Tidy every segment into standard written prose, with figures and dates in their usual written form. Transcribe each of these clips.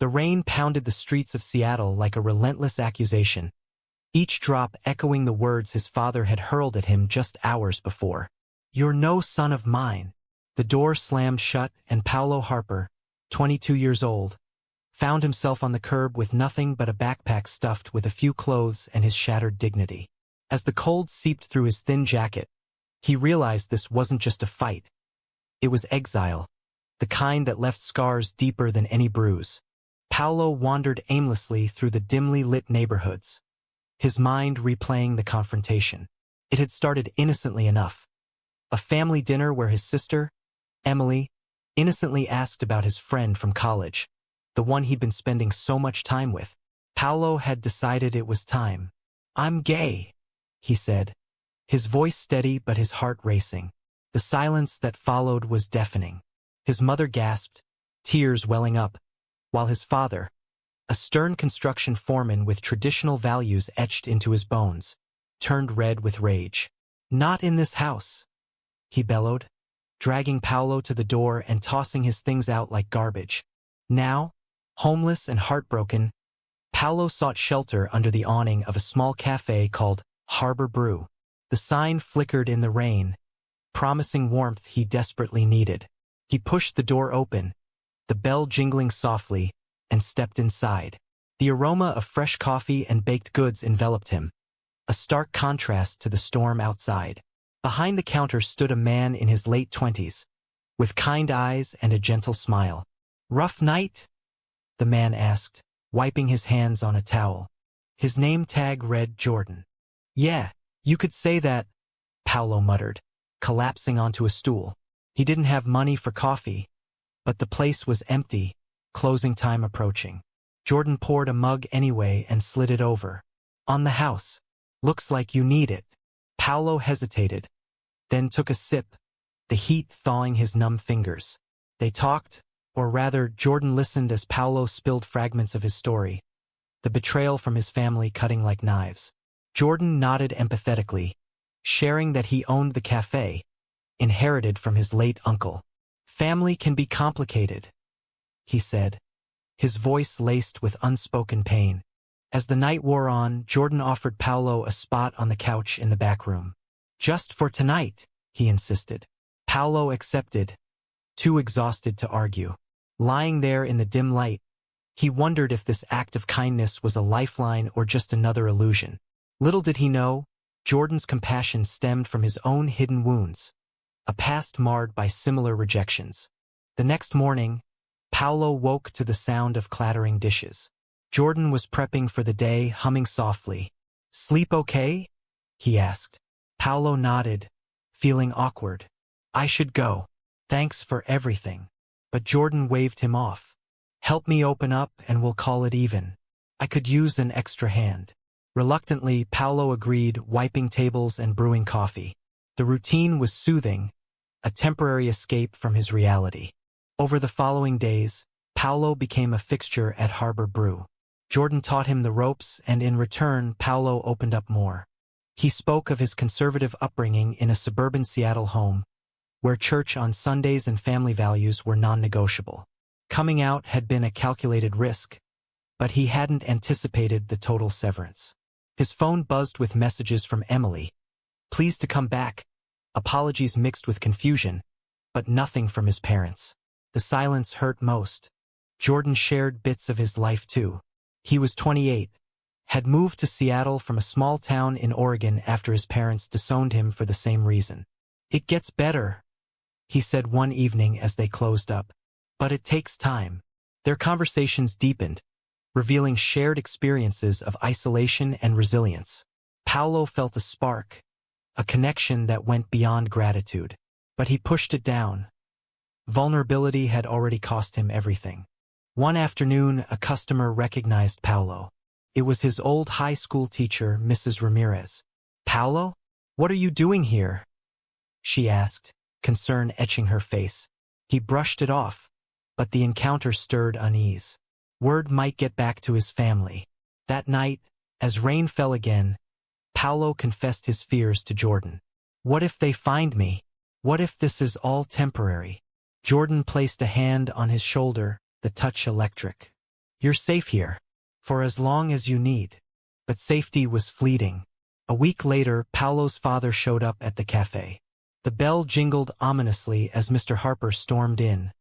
The rain pounded the streets of Seattle like a relentless accusation, each drop echoing the words his father had hurled at him just hours before. "You're no son of mine." The door slammed shut and Paulo Harper, 22 years old, found himself on the curb with nothing but a backpack stuffed with a few clothes and his shattered dignity. As the cold seeped through his thin jacket, he realized this wasn't just a fight. It was exile, the kind that left scars deeper than any bruise. Paulo wandered aimlessly through the dimly lit neighborhoods, his mind replaying the confrontation. It had started innocently enough. A family dinner where his sister, Emily, innocently asked about his friend from college, the one he'd been spending so much time with. Paulo had decided it was time. "I'm gay," he said, his voice steady but his heart racing. The silence that followed was deafening. His mother gasped, tears welling up, while his father, a stern construction foreman with traditional values etched into his bones, turned red with rage. "Not in this house," he bellowed, dragging Paulo to the door and tossing his things out like garbage. Now, homeless and heartbroken, Paulo sought shelter under the awning of a small cafe called Harbor Brew. The sign flickered in the rain, promising warmth he desperately needed. He pushed the door open, the bell jingling softly, and stepped inside. The aroma of fresh coffee and baked goods enveloped him, a stark contrast to the storm outside. Behind the counter stood a man in his late 20s, with kind eyes and a gentle smile. "Rough night?" the man asked, wiping his hands on a towel. His name tag read Jordan. "Yeah, you could say that," Paulo muttered, collapsing onto a stool. He didn't have money for coffee, but the place was empty, closing time approaching. Jordan poured a mug anyway and slid it over. "On the house. Looks like you need it." Paulo hesitated, then took a sip, the heat thawing his numb fingers. They talked, or rather, Jordan listened as Paulo spilled fragments of his story, the betrayal from his family cutting like knives. Jordan nodded empathetically, sharing that he owned the cafe, inherited from his late uncle. "Family can be complicated," he said, his voice laced with unspoken pain. As the night wore on, Jordan offered Paulo a spot on the couch in the back room. "Just for tonight," he insisted. Paulo accepted, too exhausted to argue. Lying there in the dim light, he wondered if this act of kindness was a lifeline or just another illusion. Little did he know, Jordan's compassion stemmed from his own hidden wounds, a past marred by similar rejections. The next morning, Paulo woke to the sound of clattering dishes. Jordan was prepping for the day, humming softly. "Sleep okay?" he asked. Paulo nodded, feeling awkward. "I should go. Thanks for everything." But Jordan waved him off. "Help me open up and we'll call it even. I could use an extra hand." Reluctantly, Paulo agreed, wiping tables and brewing coffee. The routine was soothing, a temporary escape from his reality. Over the following days, Paulo became a fixture at Harbor Brew. Jordan taught him the ropes, and in return, Paulo opened up more. He spoke of his conservative upbringing in a suburban Seattle home, where church on Sundays and family values were non-negotiable. Coming out had been a calculated risk, but he hadn't anticipated the total severance. His phone buzzed with messages from Emily. Pleased to come back, apologies mixed with confusion, but nothing from his parents. The silence hurt most. Jordan shared bits of his life too. He was 28, had moved to Seattle from a small town in Oregon after his parents disowned him for the same reason. "It gets better," he said one evening as they closed up. "But it takes time." Their conversations deepened, revealing shared experiences of isolation and resilience. Paulo felt a spark, a connection that went beyond gratitude. But he pushed it down. Vulnerability had already cost him everything. One afternoon, a customer recognized Paulo. It was his old high school teacher, Mrs. Ramirez. "Paulo? What are you doing here?" she asked, concern etching her face. He brushed it off, but the encounter stirred unease. Word might get back to his family. That night, as rain fell again, Paulo confessed his fears to Jordan. "What if they find me? What if this is all temporary?" Jordan placed a hand on his shoulder, the touch electric. You're safe here. For as long as you need. But safety was fleeting. A week later, Paolo's father showed up at the cafe. The bell jingled ominously as Mr. Harper stormed in,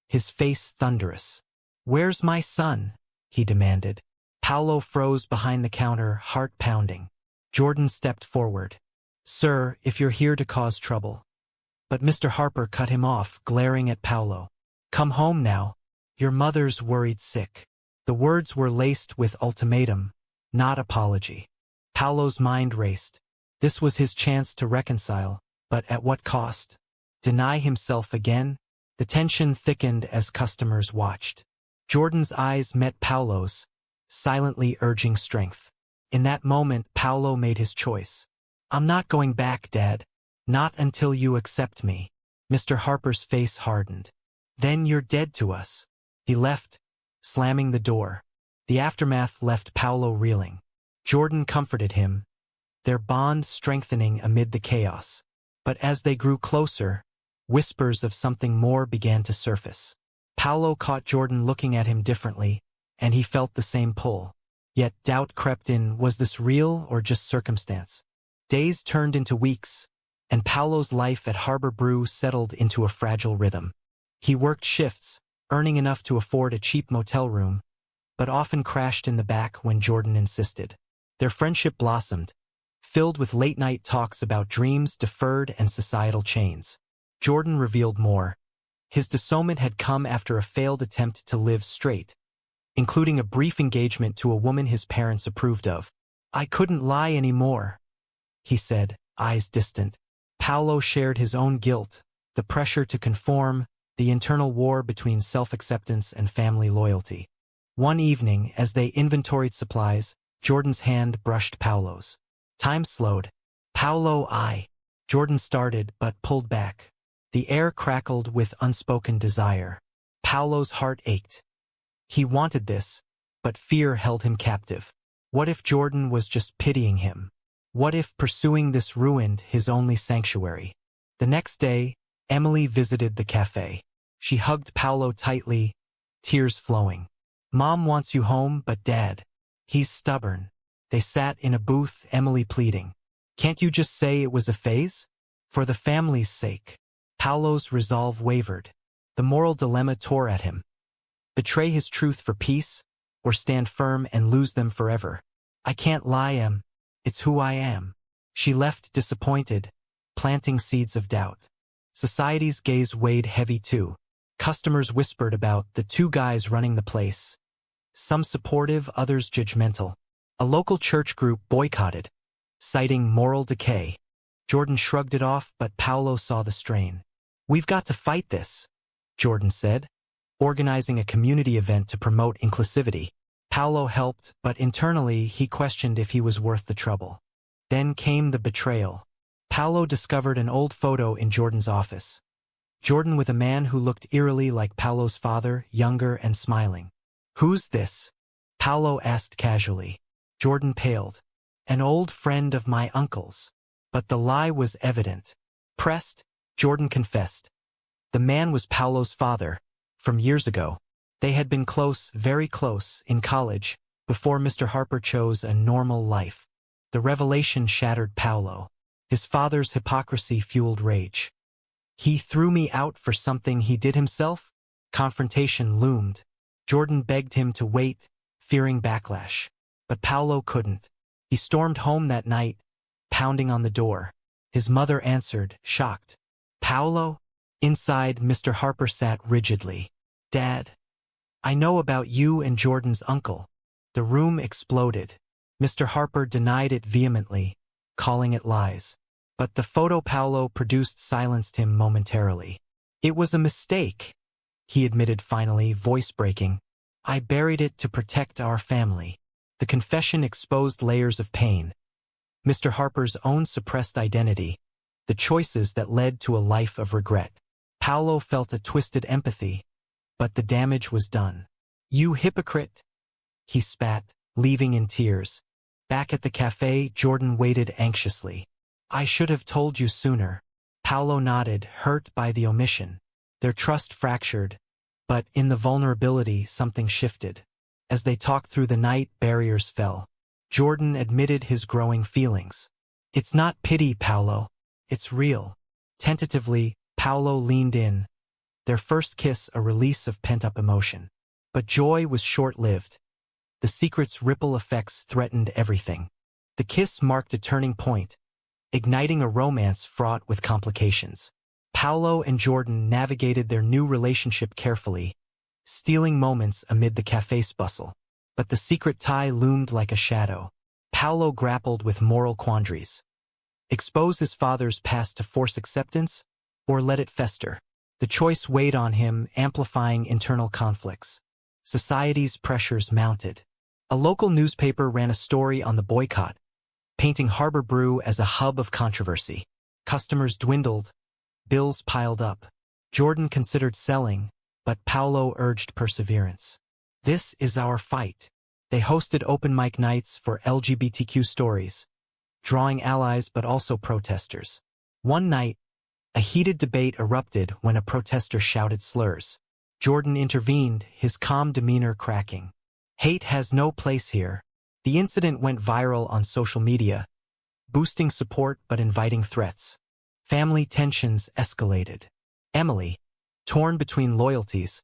his face thunderous. "Where's my son?" he demanded. Paolo froze behind the counter, heart pounding. Jordan stepped forward. "Sir, if you're here to cause trouble." But Mr. Harper cut him off, glaring at Paolo. "Come home now. Your mother's worried sick." The words were laced with ultimatum, not apology. Paolo's mind raced. This was his chance to reconcile, but at what cost? Deny himself again? The tension thickened as customers watched. Jordan's eyes met Paolo's, silently urging strength. In that moment, Paolo made his choice. "I'm not going back, Dad. Not until you accept me." Mr. Harper's face hardened. "Then you're dead to us." He left, slamming the door. The aftermath left Paolo reeling. Jordan comforted him, their bond strengthening amid the chaos. But as they grew closer, whispers of something more began to surface. Paolo caught Jordan looking at him differently, and he felt the same pull. Yet doubt crept in, was this real or just circumstance? Days turned into weeks, and Paolo's life at Harbor Brew settled into a fragile rhythm. He worked shifts, earning enough to afford a cheap motel room, but often crashed in the back when Jordan insisted. Their friendship blossomed, filled with late-night talks about dreams deferred and societal chains. Jordan revealed more. His disownment had come after a failed attempt to live straight, including a brief engagement to a woman his parents approved of. "I couldn't lie anymore," he said, eyes distant. Paolo shared his own guilt, the pressure to conform, the internal war between self-acceptance and family loyalty. One evening, as they inventoried supplies, Jordan's hand brushed Paolo's. Time slowed. "Paolo, Jordan started but pulled back. The air crackled with unspoken desire. Paolo's heart ached. He wanted this, but fear held him captive. What if Jordan was just pitying him? What if pursuing this ruined his only sanctuary? The next day, Emily visited the cafe. She hugged Paolo tightly, tears flowing. "Mom wants you home, but Dad, he's stubborn." They sat in a booth, Emily pleading. "Can't you just say it was a phase? For the family's sake." Paolo's resolve wavered. The moral dilemma tore at him. Betray his truth for peace, or stand firm and lose them forever? "I can't lie, Em. It's who I am." She left disappointed, planting seeds of doubt. Society's gaze weighed heavy too. Customers whispered about the two guys running the place. Some supportive, others judgmental. A local church group boycotted, citing moral decay. Jordan shrugged it off, but Paolo saw the strain. "We've got to fight this," Jordan said, organizing a community event to promote inclusivity. Paolo helped, but internally he questioned if he was worth the trouble. Then came the betrayal. Paolo discovered an old photo in Jordan's office. Jordan with a man who looked eerily like Paolo's father, younger and smiling. "Who's this?" Paolo asked casually. Jordan paled. "An old friend of my uncle's." But the lie was evident. Pressed, Jordan confessed. The man was Paolo's father, from years ago. They had been close, very close, in college, before Mr. Harper chose a normal life. The revelation shattered Paolo. His father's hypocrisy fueled rage. "He threw me out for something he did himself?" Confrontation loomed. Jordan begged him to wait, fearing backlash. But Paolo couldn't. He stormed home that night, pounding on the door. His mother answered, shocked. "Paolo?" Inside, Mr. Harper sat rigidly. "Dad, I know about you and Jordan's uncle." The room exploded. Mr. Harper denied it vehemently, calling it lies. But the photo Paolo produced silenced him momentarily. "It was a mistake," he admitted finally, voice breaking. "I buried it to protect our family." The confession exposed layers of pain. Mr. Harper's own suppressed identity, the choices that led to a life of regret. Paolo felt a twisted empathy, but the damage was done. "You hypocrite," he spat, leaving in tears. Back at the cafe, Jordan waited anxiously. "I should have told you sooner." Paolo nodded, hurt by the omission. Their trust fractured, but in the vulnerability something shifted. As they talked through the night, barriers fell. Jordan admitted his growing feelings. "It's not pity, Paolo. It's real." Tentatively, Paolo leaned in, their first kiss a release of pent-up emotion. But joy was short-lived. The secret's ripple effects threatened everything. The kiss marked a turning point, igniting a romance fraught with complications. Paolo and Jordan navigated their new relationship carefully, stealing moments amid the cafe's bustle. But the secret tie loomed like a shadow. Paolo grappled with moral quandaries. Expose his father's past to force acceptance, or let it fester? The choice weighed on him, amplifying internal conflicts. Society's pressures mounted. A local newspaper ran a story on the boycott, painting Harbor Brew as a hub of controversy. Customers dwindled, bills piled up. Jordan considered selling, but Paolo urged perseverance. "This is our fight." They hosted open mic nights for LGBTQ stories, drawing allies but also protesters. One night, a heated debate erupted when a protester shouted slurs. Jordan intervened, his calm demeanor cracking. "Hate has no place here." The incident went viral on social media, boosting support but inviting threats. Family tensions escalated. Emily, torn between loyalties,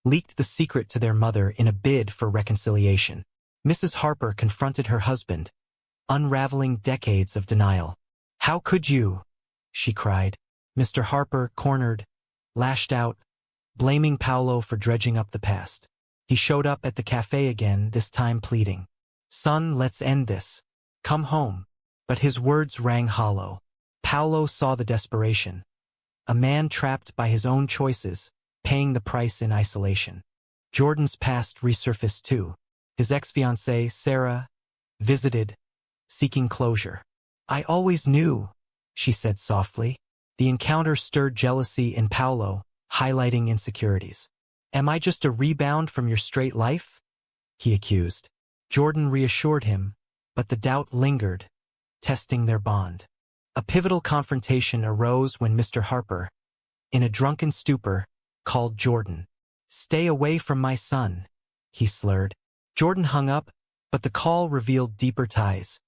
leaked the secret to their mother in a bid for reconciliation. Mrs. Harper confronted her husband, unraveling decades of denial. "How could you?" she cried. Mr. Harper, cornered, lashed out, blaming Paolo for dredging up the past. He showed up at the cafe again, this time pleading, "Son, let's end this. Come home." But his words rang hollow. Paolo saw the desperation. A man trapped by his own choices, paying the price in isolation. Jordan's past resurfaced too. His ex-fiancée, Sarah, visited, seeking closure. "I always knew," she said softly. The encounter stirred jealousy in Paolo, highlighting insecurities. "Am I just a rebound from your straight life?" he accused. Jordan reassured him, but the doubt lingered, testing their bond. A pivotal confrontation arose when Mr. Harper, in a drunken stupor, called Jordan. "Stay away from my son," he slurred. Jordan hung up, but the call revealed deeper ties.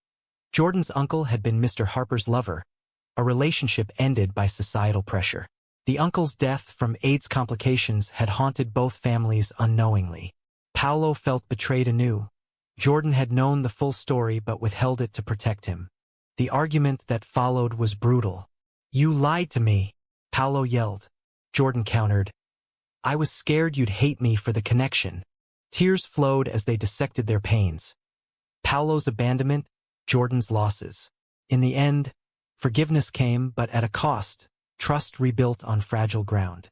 Jordan's uncle had been Mr. Harper's lover, a relationship ended by societal pressure. The uncle's death from AIDS complications had haunted both families unknowingly. Paolo felt betrayed anew. Jordan had known the full story but withheld it to protect him. The argument that followed was brutal. "You lied to me," Paolo yelled. Jordan countered, "I was scared you'd hate me for the connection." Tears flowed as they dissected their pains. Paolo's abandonment, Jordan's losses. In the end, forgiveness came, but at a cost, trust rebuilt on fragile ground.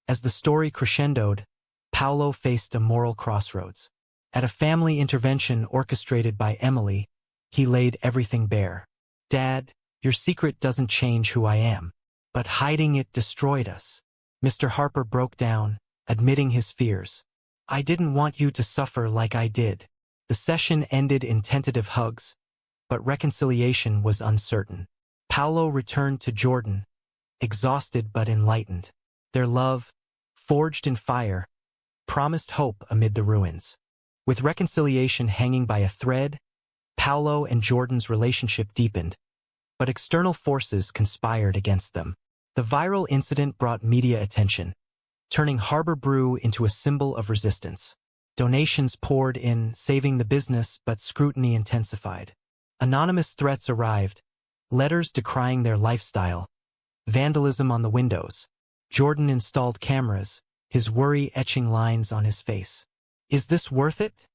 As the story crescendoed, Paolo faced a moral crossroads. At a family intervention orchestrated by Emily, he laid everything bare. "Dad, your secret doesn't change who I am, but hiding it destroyed us." Mr. Harper broke down, admitting his fears. "I didn't want you to suffer like I did." The session ended in tentative hugs, but reconciliation was uncertain. Paolo returned to Jordan, exhausted but enlightened. Their love, forged in fire, promised hope amid the ruins. With reconciliation hanging by a thread, Paolo and Jordan's relationship deepened, but external forces conspired against them. The viral incident brought media attention, turning Harbor Brew into a symbol of resistance. Donations poured in, saving the business, but scrutiny intensified. Anonymous threats arrived, letters decrying their lifestyle, vandalism on the windows. Jordan installed cameras, his worry etching lines on his face. "Is this worth it?"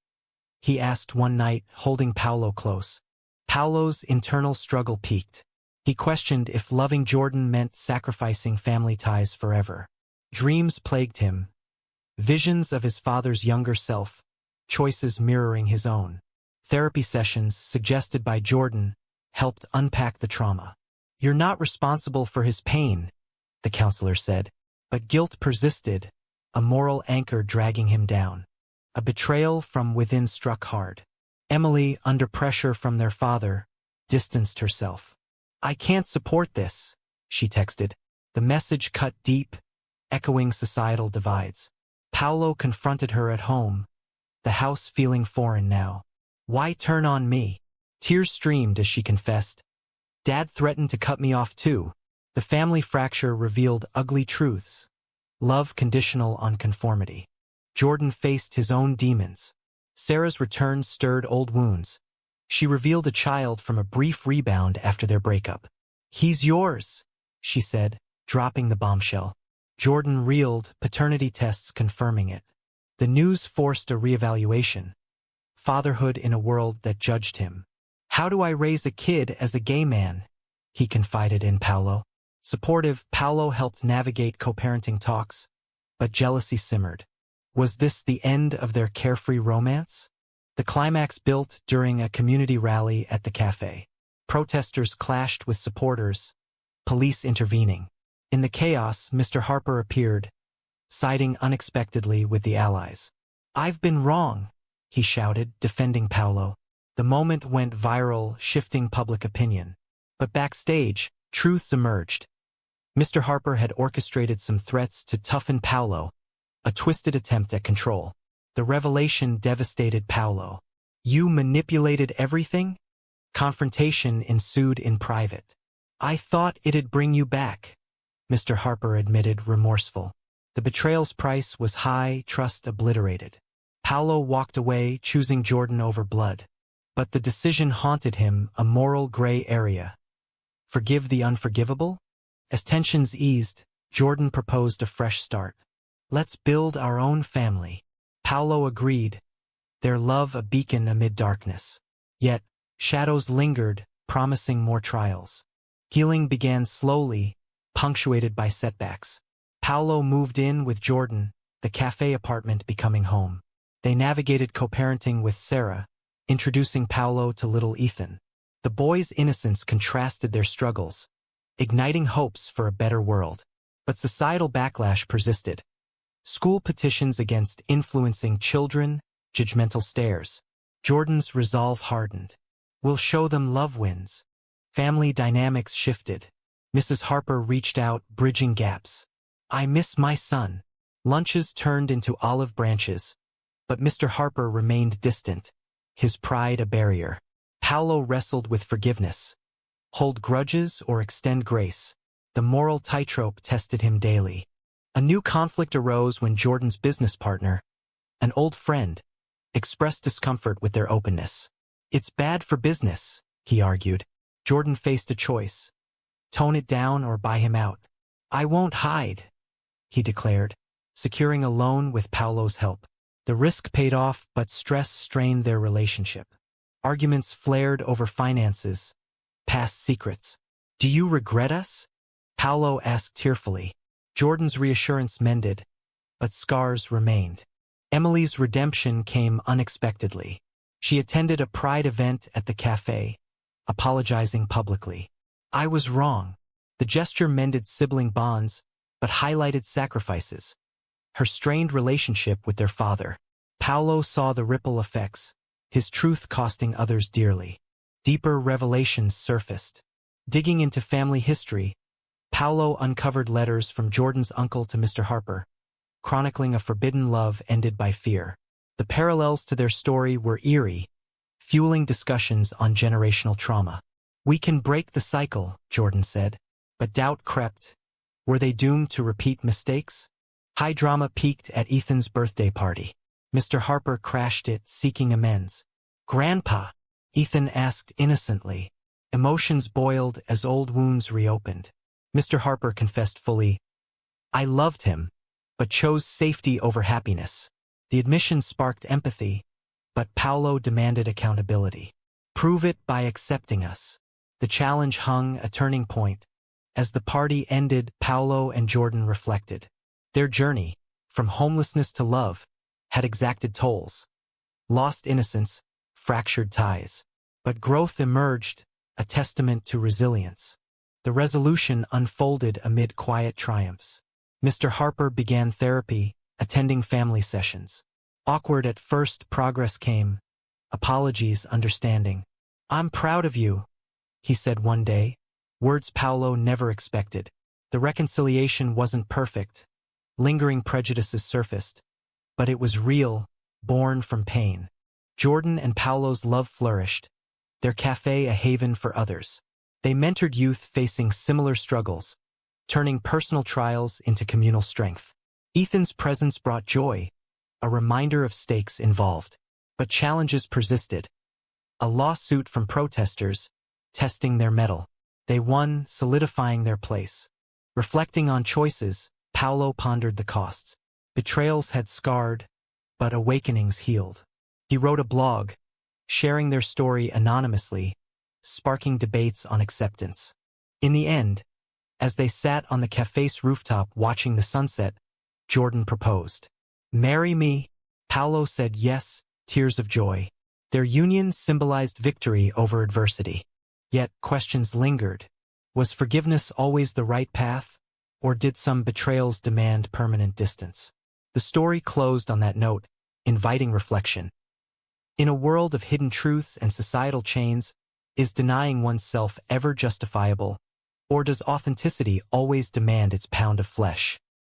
he asked one night, holding Paolo close. Paolo's internal struggle peaked. He questioned if loving Jordan meant sacrificing family ties forever. Dreams plagued him, visions of his father's younger self, choices mirroring his own. Therapy sessions, suggested by Jordan, helped unpack the trauma. "You're not responsible for his pain," the counselor said, but guilt persisted, a moral anchor dragging him down. A betrayal from within struck hard. Emily, under pressure from their father, distanced herself. "I can't support this," she texted. The message cut deep, echoing societal divides. Paolo confronted her at home, the house feeling foreign now. Why turn on me? Tears streamed as she confessed. Dad threatened to cut me off too. The family fracture revealed ugly truths. Love conditional on conformity. Jordan faced his own demons. Sarah's return stirred old wounds. She revealed a child from a brief rebound after their breakup. "He's yours," she said, dropping the bombshell. Jordan reeled, paternity tests confirming it. The news forced a reevaluation. Fatherhood in a world that judged him. "How do I raise a kid as a gay man?" he confided in Paolo. Supportive, Paolo helped navigate co-parenting talks, but jealousy simmered. Was this the end of their carefree romance? The climax built during a community rally at the cafe. Protesters clashed with supporters, police intervening. In the chaos, Mr. Harper appeared, siding unexpectedly with the allies. "I've been wrong," he shouted, defending Paolo. The moment went viral, shifting public opinion. But backstage, truths emerged. Mr. Harper had orchestrated some threats to toughen Paolo, a twisted attempt at control. The revelation devastated Paolo. "You manipulated everything?" Confrontation ensued in private. "I thought it'd bring you back," Mr. Harper admitted, remorseful. The betrayal's price was high, trust obliterated. Paolo walked away, choosing Jordan over blood. But the decision haunted him, a moral gray area. Forgive the unforgivable? As tensions eased, Jordan proposed a fresh start. "Let's build our own family." Paolo agreed, their love a beacon amid darkness. Yet, shadows lingered, promising more trials. Healing began slowly, punctuated by setbacks. Paolo moved in with Jordan, the cafe apartment becoming home. They navigated co-parenting with Sarah, introducing Paolo to little Ethan. The boy's innocence contrasted their struggles, igniting hopes for a better world. But societal backlash persisted. School petitions against influencing children, judgmental stares. Jordan's resolve hardened. "We'll show them love wins." Family dynamics shifted. Mrs. Harper reached out, bridging gaps. "I miss my son." Lunches turned into olive branches, but Mr. Harper remained distant, his pride a barrier. Paolo wrestled with forgiveness. Hold grudges or extend grace? The moral tightrope tested him daily. A new conflict arose when Jordan's business partner, an old friend, expressed discomfort with their openness. "It's bad for business," he argued. Jordan faced a choice. Tone it down or buy him out. "I won't hide," he declared, securing a loan with Paolo's help. The risk paid off, but stress strained their relationship. Arguments flared over finances, past secrets. "Do you regret us?" Paolo asked tearfully. Jordan's reassurance mended, but scars remained. Emily's redemption came unexpectedly. She attended a pride event at the cafe, apologizing publicly. "I was wrong." The gesture mended sibling bonds, but highlighted sacrifices. Her strained relationship with their father. Paolo saw the ripple effects, his truth costing others dearly. Deeper revelations surfaced. Digging into family history, Paolo uncovered letters from Jordan's uncle to Mr. Harper, chronicling a forbidden love ended by fear. The parallels to their story were eerie, fueling discussions on generational trauma. "We can break the cycle," Jordan said, but doubt crept. Were they doomed to repeat mistakes? High drama peaked at Ethan's birthday party. Mr. Harper crashed it, seeking amends. "Grandpa?" Ethan asked innocently. Emotions boiled as old wounds reopened. Mr. Harper confessed fully, "I loved him, but chose safety over happiness." The admission sparked empathy, but Paolo demanded accountability. "Prove it by accepting us." The challenge hung a turning point. As the party ended, Paolo and Jordan reflected. Their journey, from homelessness to love, had exacted tolls. Lost innocence, fractured ties. But growth emerged, a testament to resilience. The resolution unfolded amid quiet triumphs. Mr. Harper began therapy, attending family sessions. Awkward at first, progress came. Apologies, understanding. "I'm proud of you," he said one day, words Paolo never expected. The reconciliation wasn't perfect. Lingering prejudices surfaced. But it was real, born from pain. Jordan and Paulo's love flourished, their cafe a haven for others. They mentored youth facing similar struggles, turning personal trials into communal strength. Ethan's presence brought joy, a reminder of stakes involved. But challenges persisted. A lawsuit from protesters, testing their mettle. They won, solidifying their place. Reflecting on choices, Paulo pondered the costs. Betrayals had scarred, but awakenings healed. He wrote a blog, sharing their story anonymously, sparking debates on acceptance. In the end, as they sat on the cafe's rooftop watching the sunset, Jordan proposed. "Marry me?" Paulo said yes, tears of joy. Their union symbolized victory over adversity. Yet questions lingered. Was forgiveness always the right path, or did some betrayals demand permanent distance? The story closed on that note, inviting reflection. In a world of hidden truths and societal chains, is denying oneself ever justifiable, or does authenticity always demand its pound of flesh?